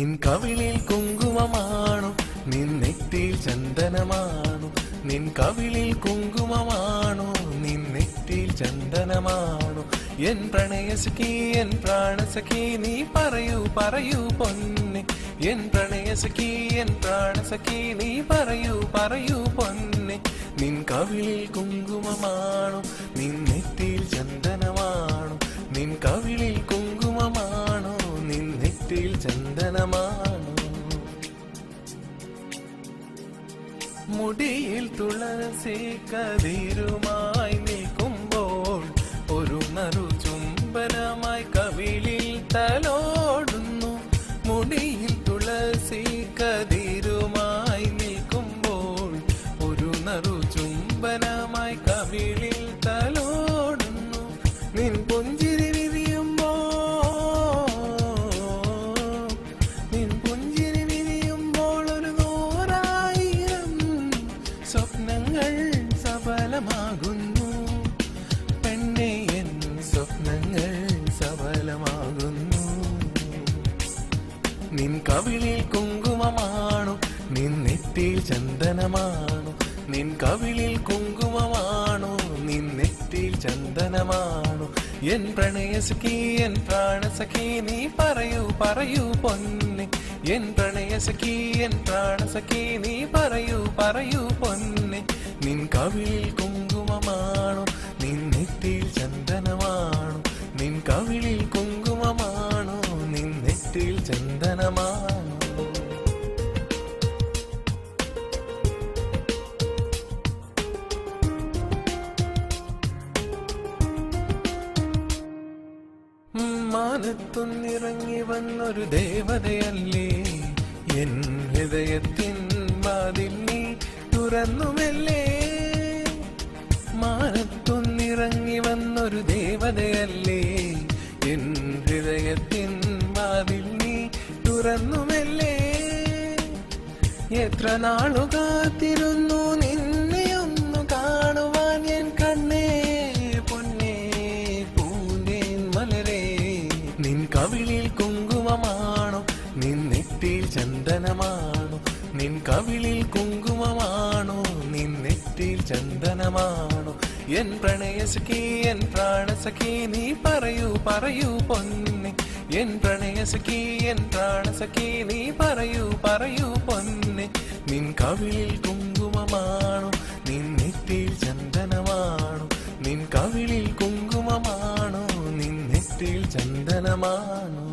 നിൻ കവിളിൽ കുങ്കുമമാണു, നിൻ നെറ്റിയിൽ ചന്ദനമാണു. നിൻ കവിളിൽ കുങ്കുമമാണു, നിൻ നെറ്റിയിൽ ചന്ദനമാണു. എൻ പ്രണയസഖി, എൻ പ്രാണസഖി, നീ പറയൂ പറയൂ പൊന്നെ. എൻ പ്രണയസഖി, എൻ പ്രാണസഖി, നീ പറയൂ പറയൂ പൊന്നെ. നിൻ കവിളിൽ കുങ്കുമമാണു, നിൻ നെറ്റിയിൽ ചന്ദനമാണു. നിൻ കവിളിൽ കുങ്കുമമാണു, നിൻ നെറ്റിയിൽ ചന്ദനമാണു. മുടിയിൽ തുളസി കതിരുമായി നിൽക്കുമ്പോൾ ഒരു നറു ചുംബനമായി കവിളിൽ തലോടുന്നു. മുടിയിൽ തുളസി കതിരുമായി നിൽക്കുമ്പോൾ ഒരു നറു ചുംബനമായി കവിളിൽ തലോടുന്നു. നിൻ പുഞ്ചിരി വിരിയുമ്പോൾ, നിൻ പുഞ്ചിരി വിരിയുമ്പോൾ ഒരു നൂറായിരം സ്വപ്നങ്ങൾ സഫലമാകുന്നു. പെണ്ണെ, എൻ സ്വപ്നങ്ങൾ സഫലമാകുന്നു. നിൻ കവിളിൽ കുങ്കുമമാണു, നിൻ നെറ്റിയിൽ ചന്ദനമാണു. നിൻ കവിളിൽ കുങ്കുമമാണു, നിൻ നെറ്റിയിൽ ചന്ദനമാണു. എൻ പ്രണയസഖി, എൻ പ്രാണസഖി, നീ പറയൂ പറയൂ പൊന്നെ. എൻ പ്രണയസഖി, എൻ പ്രാണസഖി, നീ പറയൂ പറയൂ പൊന്നെ. നിൻ കവിളിൽ കുങ്കുമമാണു, നിൻ നെറ്റിയിൽ ചന്ദനമാണു. നിൻ കവിളിൽ കുങ്കുമമാണു, നിൻ നെറ്റിയിൽ ചന്ദനമാണു. മാനത്തുനിറങ്ങി വന്നൊരു ദേവതയല്ലേ, എൻ ഹൃദയത്തിൻ വാതിൽ നീ തുറന്നുമല്ലേ. മാനത്തുനിറങ്ങി വന്നൊരു ദേവതയല്ലേ, എൻ ഹൃദയത്തിൻ വാതിൽ നീ തുറന്നുമല്ലേ. എത്ര നാളു കാത്തിരുന്നു നിന്നെ ഒന്ന് കാണുവാൻ എൻ കണ്ണേ പൊന്നേ പൂന്തേൻ മലരേ. നിൻ കവിളിൽ കുങ്കുമമാണു, നിൻ നെറ്റിയിൽ ചന്ദനമാണു. നിൻ കവിളിൽ കുങ്കുമമാണു, നിൻ നെറ്റിയിൽ ചന്ദനമാണു. എൻ പ്രണയസഖി, എൻ പ്രാണസഖി, നീ പറയൂ പറയൂ പൊന്നെ. എൻ പ്രണയസഖി, എൻ പ്രാണസഖി, നീ പറയൂ പറയൂ പൊന്നെ. നിൻ കവിളിൽ കുങ്കുമമാണു, നിൻ നെറ്റിയിൽ ചന്ദനമാണു. നിൻ കവിളിൽ കുങ്കുമമാണു, നിൻ നെറ്റിയിൽ ചന്ദനമാണു.